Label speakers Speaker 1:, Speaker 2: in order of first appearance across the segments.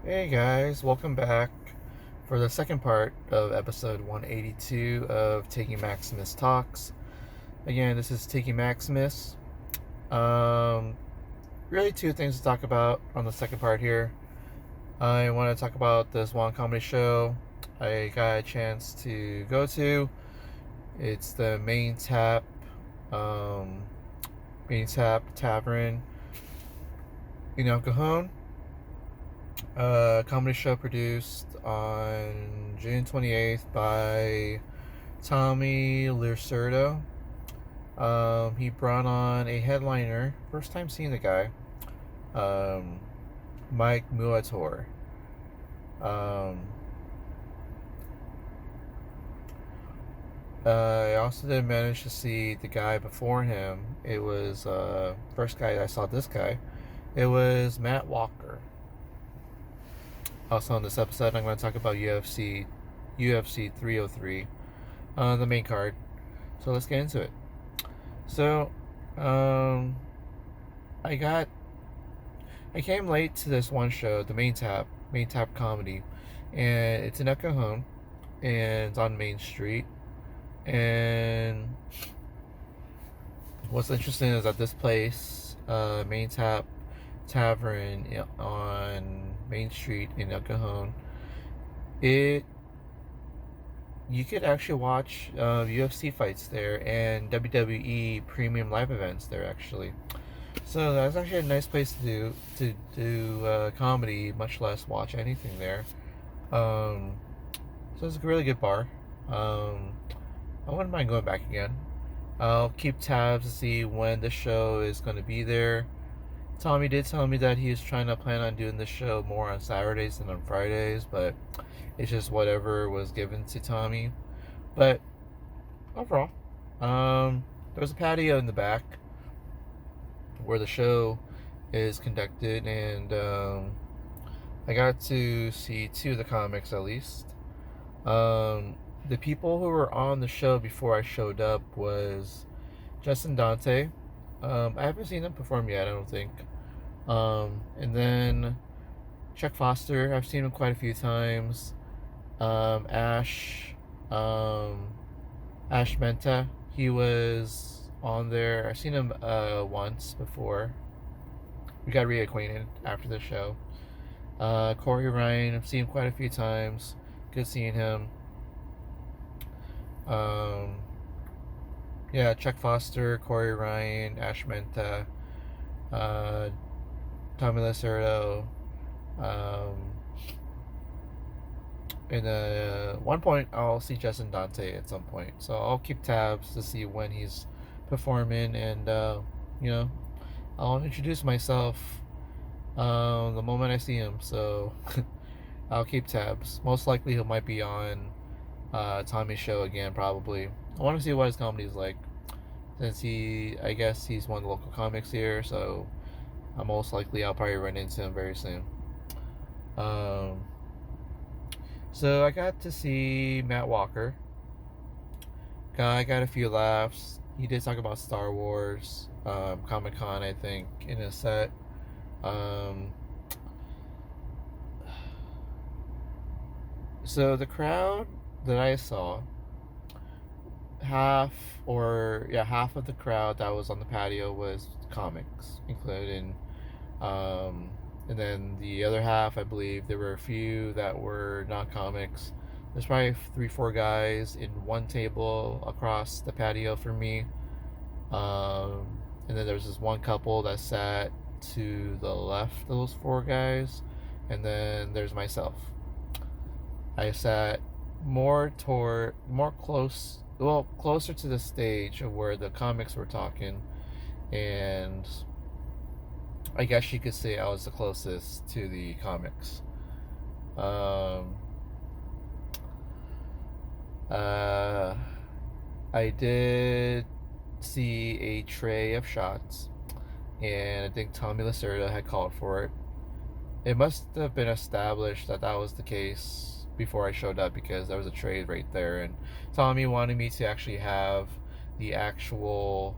Speaker 1: Hey guys, welcome back for the second part of episode 182 of Tiggy Maximus Talks. Again, this is Tiggy Maximus. Um, really, two things to talk about on the second part here. I want to talk about this one comedy show I got a chance to go to. It's the um, Main Tap Tavern in El Cajon. Comedy show produced on June 28th by Tommy Lucerto. He brought on a headliner, first time seeing the guy, um, Mike Muratore. Um, I also did manage to see the guy before him. It was first guy I saw. This guy, it was Matt Walker. Also on this episode, I'm going to talk about UFC 303 on the main card. So let's get into it. So, um, I got I came late to this one show, the Main Tap Comedy, and it's in El Cajon, and it's on Main Street. And what's interesting is that this place, Main Tap Tavern on Main Street in El Cajon, it you could actually watch UFC fights there and WWE premium live events there actually. So that's actually a nice place to do comedy, much less watch anything there. Um, so it's a really good bar. Um, I wouldn't mind going back again. I'll keep tabs to see when the show is going to be there. Tommy did tell me that he is trying to plan on doing the show more on Saturdays than on Fridays, but it's just whatever was given to Tommy. But overall, there was a patio in the back where the show is conducted, and I got to see two of the comics at least. The people who were on the show before I showed up was Justin Dante. I haven't seen him perform yet, I don't think. And then Chuck Foster, I've seen him quite a few times. Ash, Ash Menta, he was on there. I've seen him once before. We got reacquainted after the show. Corey Ryan, I've seen him quite a few times. Good seeing him. Um, yeah, Chuck Foster, Corey Ryan, Ash Menta, uh, Tommy Lacerdo. Um, and one point, I'll see Justin Dante at some point. So I'll keep tabs to see when he's performing, and you know, I'll introduce myself the moment I see him. So I'll keep tabs. Most likely, he might be on Tommy's show again. Probably. I want to see what his comedy is like, since I guess he's one of the local comics here. So most likely, I'll probably run into him very soon. Um, so I got to see Matt Walker. I got a few laughs. He did talk about Star Wars, Comic Con, I think, in his set. Um, so the crowd that I saw, half of the crowd that was on the patio was comics, including, um, and then the other half, I believe, there were a few that were not comics. There's probably 3, 4 guys in one table across the patio for me. And then there was this one couple that sat to the left of those 4 guys, and then there's myself. I sat closer to the stage of where the comics were talking, and I guess you could say I was the closest to the comics. Um, uh, I did see a tray of shots, and I think Tommy Lacerda had called for it. It must have been established that that was the case before I showed up, because there was a tray right there, and Tommy wanted me to actually have the actual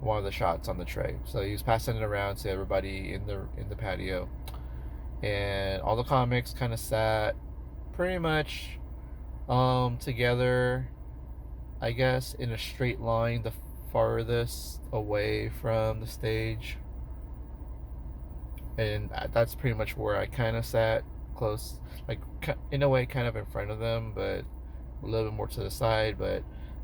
Speaker 1: one of the shots on the tray. So he was passing it around to everybody in the patio. and all the comics kind of sat pretty much together, I guess, in a straight line, the farthest away from the stage. And that's pretty much where I kind of sat, close, like in a way kind of in front of them, but a little bit more to the side. But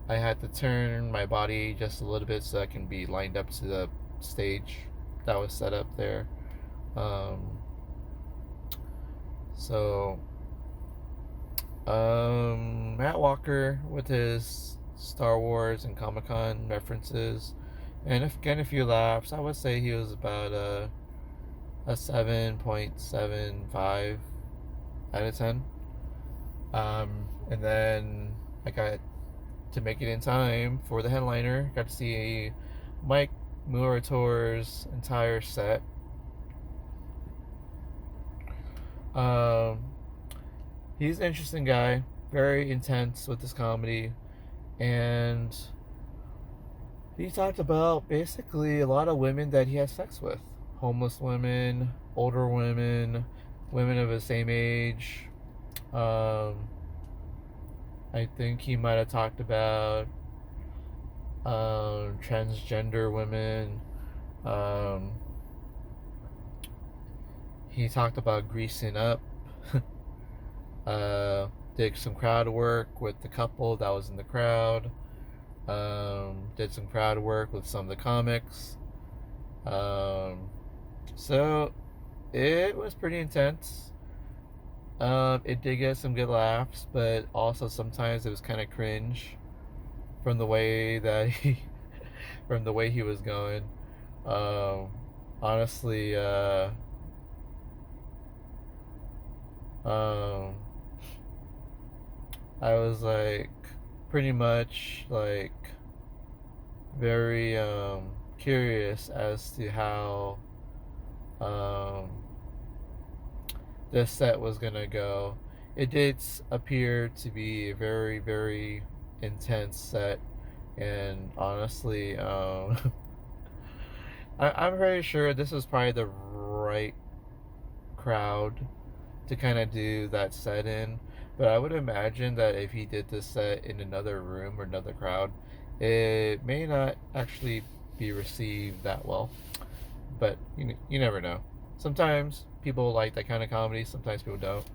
Speaker 1: I had to turn my body just a little bit so I can be lined up to the stage that was set up there. um, so Matt Walker with his Star Wars and Comic Con references, and if getting a few laughs, I would say he was about a 7.75 out of 10. And then I got to make it in time for the headliner. Got to see Mike Muratore's entire set. He's an interesting guy, very intense with his comedy, and he talked about basically a lot of women that he has sex with: homeless women, older women, women of his same age. I think he might have talked about transgender women. Um, he talked about greasing up. Did some crowd work with the couple that was in the crowd. Did some crowd work with some of the comics. So it was pretty intense. It did get some good laughs, but also sometimes it was kind of cringe from the way that from the way he was going. Honestly, um, I was like pretty much like very curious as to how um, this set was gonna go. It did appear to be a very, very intense set, and honestly, I'm very sure this was probably the right crowd to kind of do that set in. But I would imagine that if he did this set in another room or another crowd, it may not actually be received that well. But you never know. Sometimes people like that kind of comedy, sometimes people don't.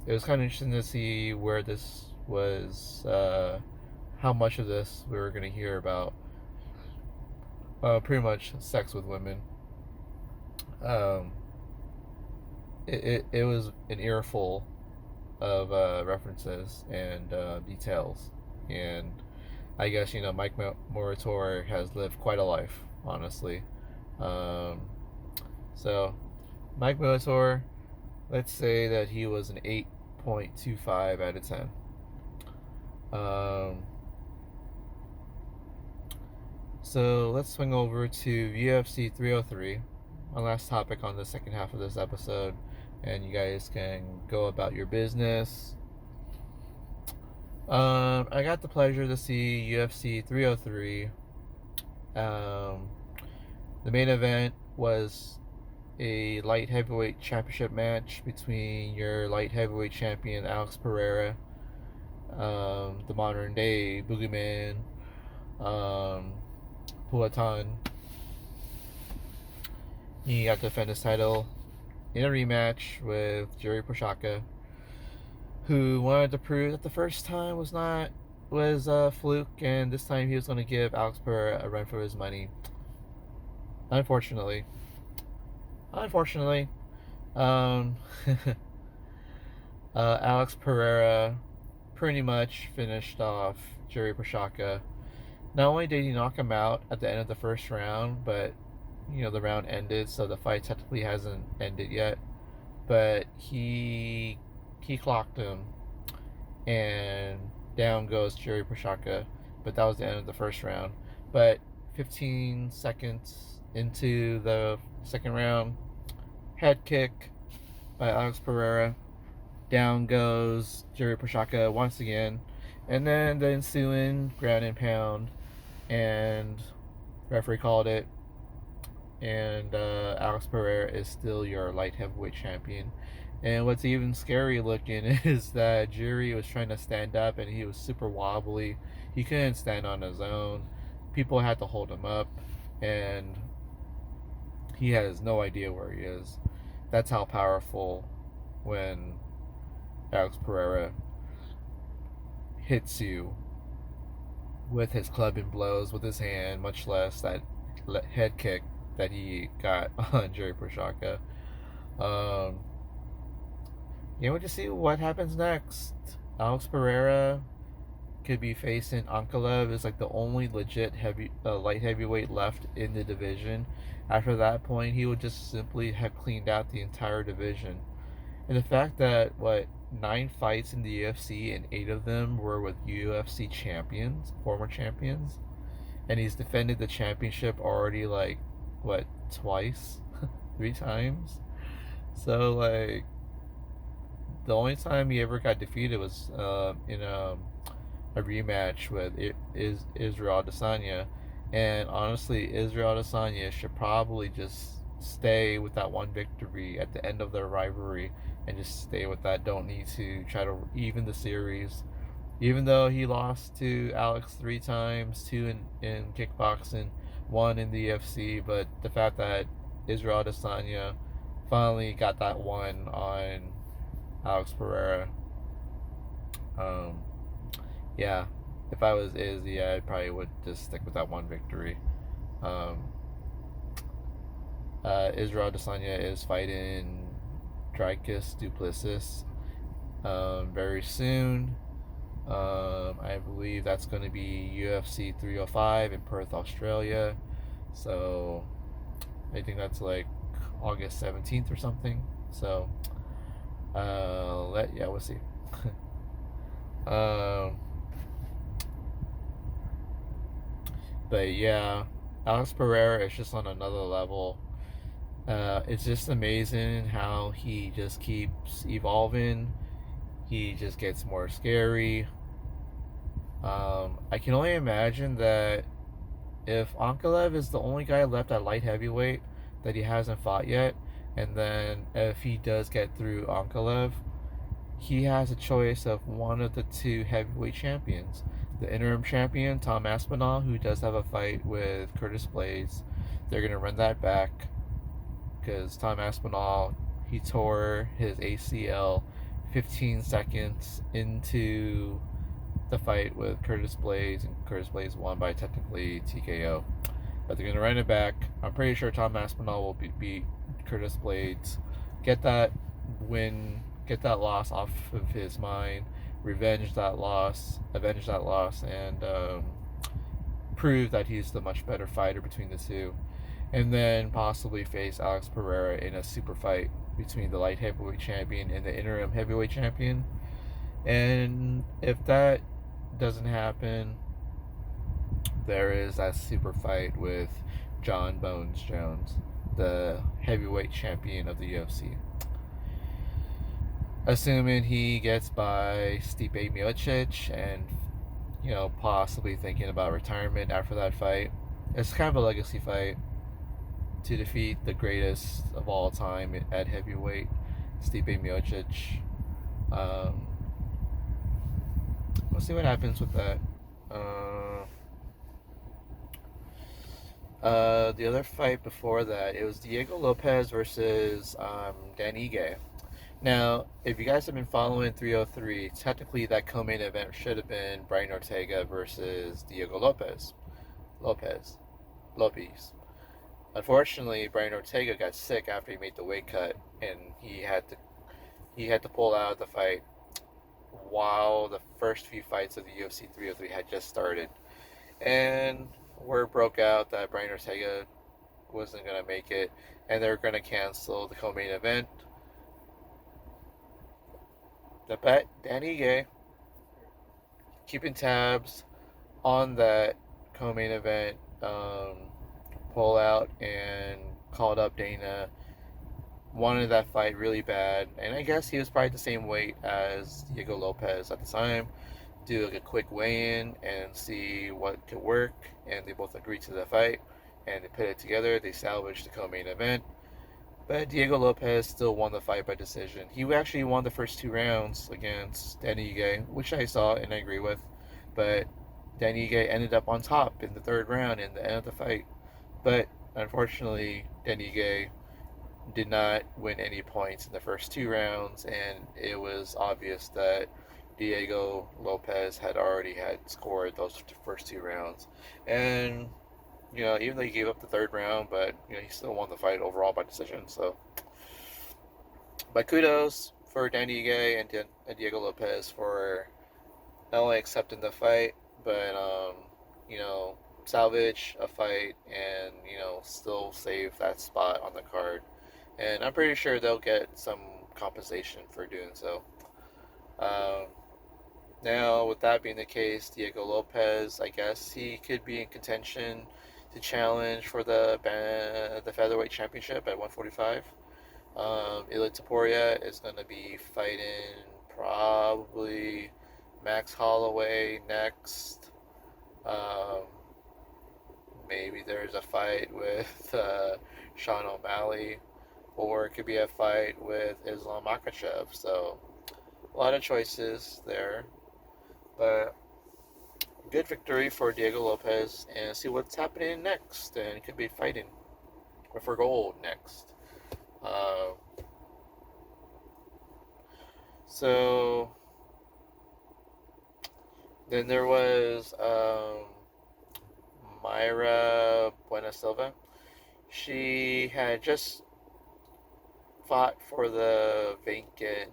Speaker 1: It was kind of interesting to see where this was, how much of this we were going to hear about. Pretty much sex with women. Um, it was an earful of references and details. And I guess, Mike Muratore has lived quite a life, honestly. Um, so, Mike Muratore, let's say that he was an 8.25 out of 10. So let's swing over to UFC 303, my last topic on the second half of this episode, and you guys can go about your business. I got the pleasure to see UFC 303. The main event was a light heavyweight championship match between your light heavyweight champion Alex Pereira, the modern day boogeyman, Puatan. He got to defend his title in a rematch with Jerry Prochazka, who wanted to prove that the first time was a fluke, and this time he was going to give Alex Pereira a run for his money. Unfortunately, Alex Pereira pretty much finished off Jerry Prochazka. Not only did he knock him out at the end of the first round, but the round ended, so the fight technically hasn't ended yet. But he clocked him, and down goes Jerry Prochazka. But that was the end of the first round. But 15 seconds into the second round, head kick by Alex Pereira. Down goes Jerry Prochazka once again. And then the ensuing ground and pound, and referee called it. and Alex Pereira is still your light heavyweight champion. And what's even scary looking is that Jury was trying to stand up and he was super wobbly. He couldn't stand on his own. People had to hold him up, and he has no idea where he is. That's how powerful when Alex Pereira hits you with his clubbing blows with his hand, much less that head kick that he got on Jerry Prochazka. Um, we'll just see what happens next. Alex Pereira could be facing Ankalaev is like the only legit light heavyweight left in the division. After that point, he would just simply have cleaned out the entire division. And the fact that 9 fights in the UFC and 8 of them were with UFC champions, former champions, and he's defended the championship already twice, 3 times. So the only time he ever got defeated was in a rematch with Israel Adesanya, and honestly, Israel Adesanya should probably just stay with that one victory at the end of their rivalry and just stay with that. Don't need to try to even the series. Even though he lost to Alex 3 times, 2 in kickboxing, 1 in the UFC, but the fact that Israel Adesanya finally got that one on Alex Pereira, yeah, if I was Izzy, I probably would just stick with that one victory. Israel Adesanya is fighting Dricus Duplessis very soon. I believe that's going to be UFC 305 in Perth, Australia. So I think that's like August 17th or something. So we'll see. But yeah, Alex Pereira is just on another level. It's just amazing how he just keeps evolving. He just gets more scary. I can only imagine that if Ankalaev is the only guy left at light heavyweight that he hasn't fought yet, and then if he does get through Ankalaev, he has a choice of one of the 2 heavyweight champions. The interim champion, Tom Aspinall, who does have a fight with Curtis Blades. They're going to run that back because Tom Aspinall, he tore his ACL 15 seconds into the fight with Curtis Blades, and Curtis Blades won by technically TKO. But they're going to run it back. I'm pretty sure Tom Aspinall will beat Curtis Blades, get that win, get that loss off of his mind, avenge that loss, and prove that he's the much better fighter between the 2. And then possibly face Alex Pereira in a super fight between the light heavyweight champion and the interim heavyweight champion. And if that doesn't happen, there is that super fight with John Bones Jones, the heavyweight champion of the UFC. Assuming he gets by Stipe Miocic and, possibly thinking about retirement after that fight. It's kind of a legacy fight to defeat the greatest of all time at heavyweight, Stipe Miocic. We'll see what happens with that. The other fight before that, it was Diego Lopez versus Dan Ige. Now, if you guys have been following 303, technically that co-main event should have been Brian Ortega versus Diego Lopez. Unfortunately, Brian Ortega got sick after he made the weight cut, and he had to pull out of the fight while the first few fights of the UFC 303 had just started. And word broke out that Brian Ortega wasn't going to make it, and they were going to cancel the co-main event. Dan Ige, keeping tabs on that co-main event, pull out and called up Dana, wanted that fight really bad, and I guess he was probably the same weight as Diego Lopez at the time. Do a quick weigh-in and see what could work, and they both agreed to the fight. and they put it together. They salvaged the co-main event. But Diego Lopez still won the fight by decision. He actually won the first 2 rounds against Dan Ige, which I saw and I agree with. But Dan Ige ended up on top in the 3rd round in the end of the fight. But unfortunately, Dan Ige did not win any points in the first 2 rounds, and it was obvious that Diego Lopez had already had scored those first 2 rounds. And even though he gave up the 3rd round, but he still won the fight overall by decision. So, but kudos for Danny Ige and Diego Lopez for not only accepting the fight, but you know, salvage a fight and still save that spot on the card. And I'm pretty sure they'll get some compensation for doing so. Um, Now, with that being the case, Diego Lopez, I guess he could be in contention to challenge for the featherweight championship at 145. Ilya Taporia is going to be fighting probably Max Holloway next. Um, Maybe there's a fight with Sean O'Malley, or it could be a fight with Islam Makhachev. So, a lot of choices there. But good victory for Diego Lopez, and see what's happening next. And he could be fighting for gold next. Uh, so then there was Myra Buenasilva. She had just fought for the vacant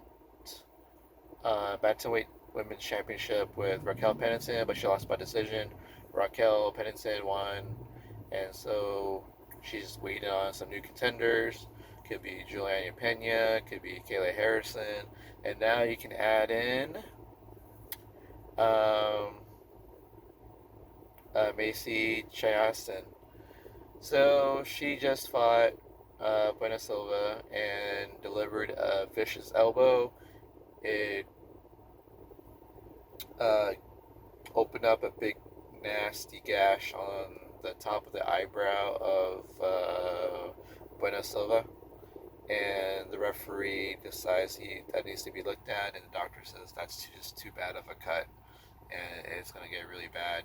Speaker 1: bantamweight women's championship with Raquel Pennington, but she lost by decision. Raquel Pennington won, and so she's waiting on some new contenders. Could be Juliana Pena, could be Kayla Harrison, and now you can add in um, Macy Chiasson. So she just fought Buena Silva and delivered a vicious elbow. It opened up a big nasty gash on the top of the eyebrow of Buena Silva, and the referee decides that needs to be looked at, and the doctor says that's just too bad of a cut, and it's going to get really bad,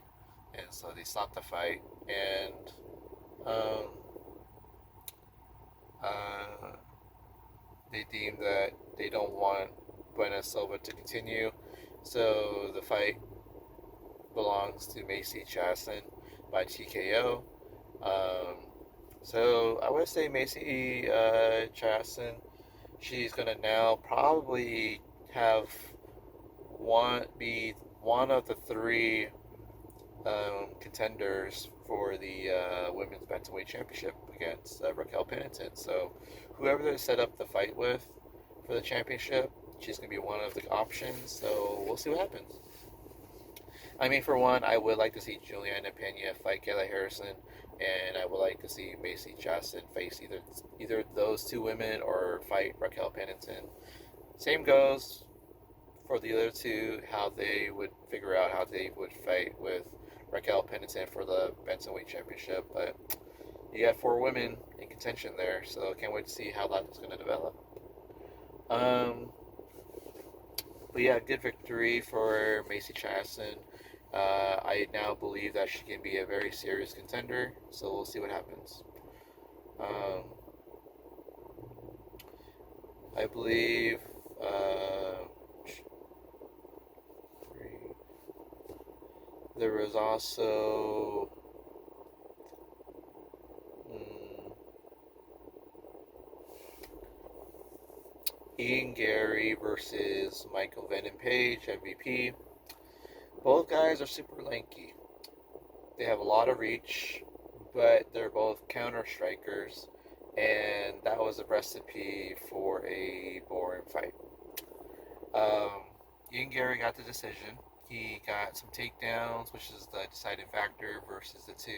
Speaker 1: and so they stopped the fight, and um, uh, they deemed that they don't want Buena Silva to continue, so the fight belongs to Macy Chiasson by TKO. So I would say Macy Chiasson, she's gonna now probably be one of the 3 contenders for the women's bantamweight championship against Raquel Pennington. So whoever they set up the fight with for the championship, she's gonna be one of the options. So we'll see what happens. I mean, for one, I would like to see Juliana Pena fight Kayla Harrison, and I would like to see Macy Chiasson face either those 2 women or fight Raquel Pennington. Same goes for the other 2, how they would figure out how they would fight with Raquel Pennington for the bantamweight championship. But you got 4 women in contention there, so can't wait to see how that is going to develop. But yeah, good victory for Macy Chiasson. I now believe that she can be a very serious contender, so we'll see what happens. I believe there was also Ian Gary versus Michael Venom Page, MVP. Both guys are super lanky. They have a lot of reach, but they're both counter strikers, and that was a recipe for a boring fight. Ian Gary got the decision. He got some takedowns, which is the deciding factor versus the 2,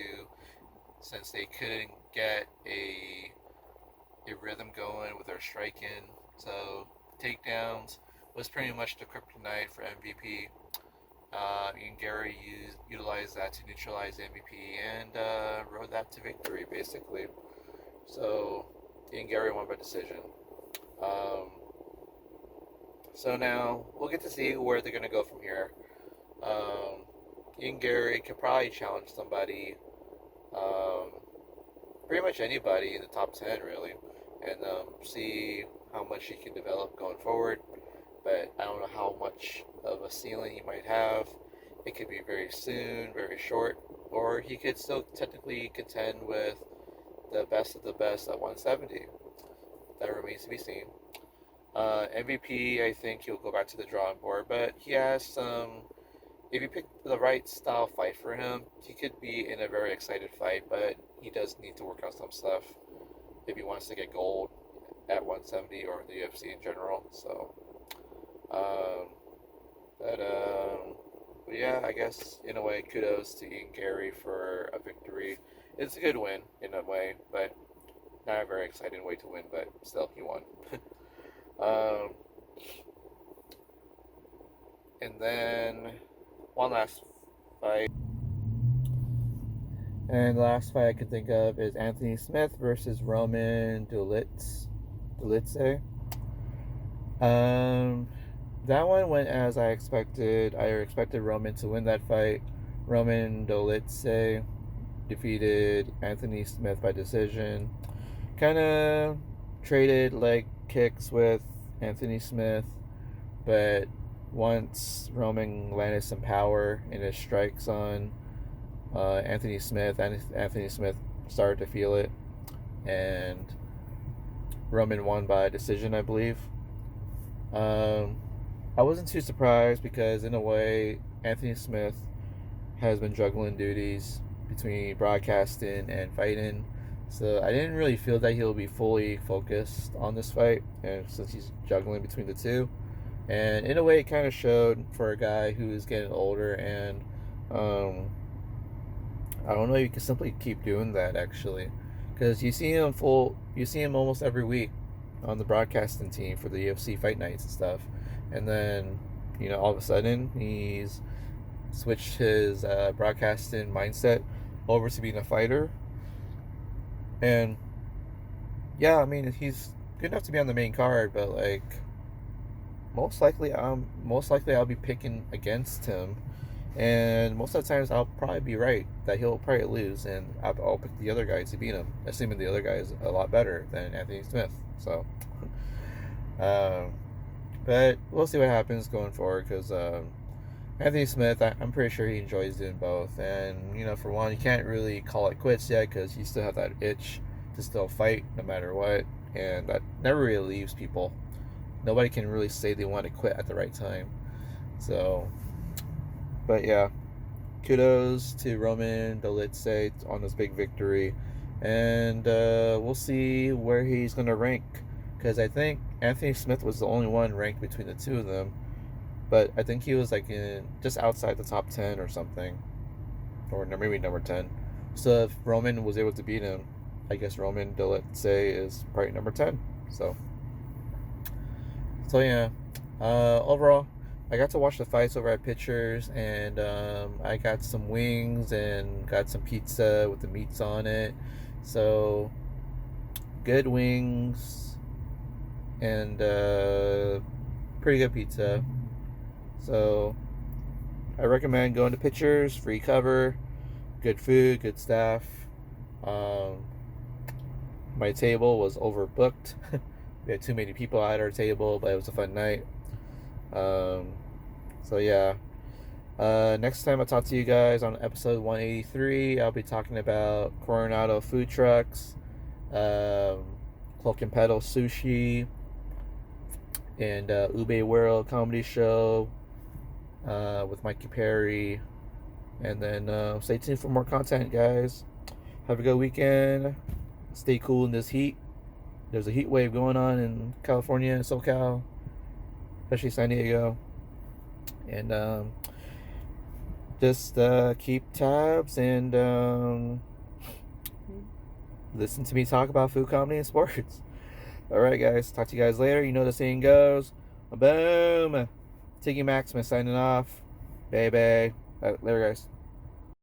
Speaker 1: since they couldn't get a rhythm going with their striking. So takedowns was pretty much the kryptonite for MVP. Ian Gary utilized that to neutralize MVP and rode that to victory, basically. So Ian Gary won by decision. Um, so now we'll get to see where they're going to go from here. Ian Gary could probably challenge somebody, um, pretty much anybody in the top 10, really, and see how much he can develop going forward. But I don't know how much of a ceiling he might have. It could be very soon, very short, or he could still technically contend with the best of the best at 170. That remains to be seen. MVP, I think he'll go back to the drawing board, but he has some. If you pick the right style fight for him, he could be in a very excited fight, but he does need to work on some stuff if he wants to get gold at 170 or in the UFC in general. So, um, but yeah, I guess in a way, kudos to Ian Gary for a victory. It's a good win in a way, but not a very exciting way to win, but still, he won. um, and then one last fight. And the last fight I can think of is Anthony Smith versus Roman Dolidze. That one went as I expected. I expected Roman to win that fight. Roman Dolidze defeated Anthony Smith by decision. Kind of traded leg kicks with Anthony Smith, but once Roman landed some power in his strikes on Anthony Smith, and Anthony Smith started to feel it, and Roman won by decision, I believe. I wasn't too surprised because, in a way, Anthony Smith has been juggling duties between broadcasting and fighting, so I didn't really feel that he'll be fully focused on this fight, and since he's juggling between the two. And in a way, it kind of showed for a guy who's getting older, and I don't know if you can simply keep doing that, actually, because you see him almost every week on the broadcasting team for the UFC fight nights and stuff, and then all of a sudden he's switched his broadcasting mindset over to being a fighter, and yeah, I mean he's good enough to be on the main card, but like most likely I'll be picking against him, and most of the times I'll probably be right that he'll probably lose, and I'll pick the other guy to beat him, assuming the other guy is a lot better than Anthony Smith. So, but we'll see what happens going forward, because Anthony Smith, I'm pretty sure he enjoys doing both, and for one, you can't really call it quits yet because you still have that itch to still fight no matter what, and that never really leaves people. Nobody can really say they want to quit at the right time. So, but yeah, kudos to Roman Dolidze on this big victory, and we'll see where he's gonna rank, because I think Anthony Smith was the only one ranked between the two of them, but I think he was like in just outside the top 10 or something, or maybe number 10. So if Roman was able to beat him, I guess Roman Dolidze is probably number 10. So yeah, overall, I got to watch the fights over at Pitchers, and I got some wings and got some pizza with the meats on it. So good wings and pretty good pizza. So I recommend going to Pitchers, free cover, good food, good staff. My table was overbooked. We had too many people at our table, but it was a fun night. So yeah. Next time I'll talk to you guys on episode 183, I'll be talking about Coronado food trucks, Cloak and Pedal sushi, and Ube World comedy show with Mike Muratore. And then stay tuned for more content, guys. Have a good weekend. Stay cool in this heat. There's a heat wave going on in California and SoCal, especially San Diego. And just keep tabs and listen to me talk about food, comedy, and sports. Alright, guys. Talk to you guys later. You know the saying goes. Boom. Tiggy Maximus signing off. baby. Later, guys.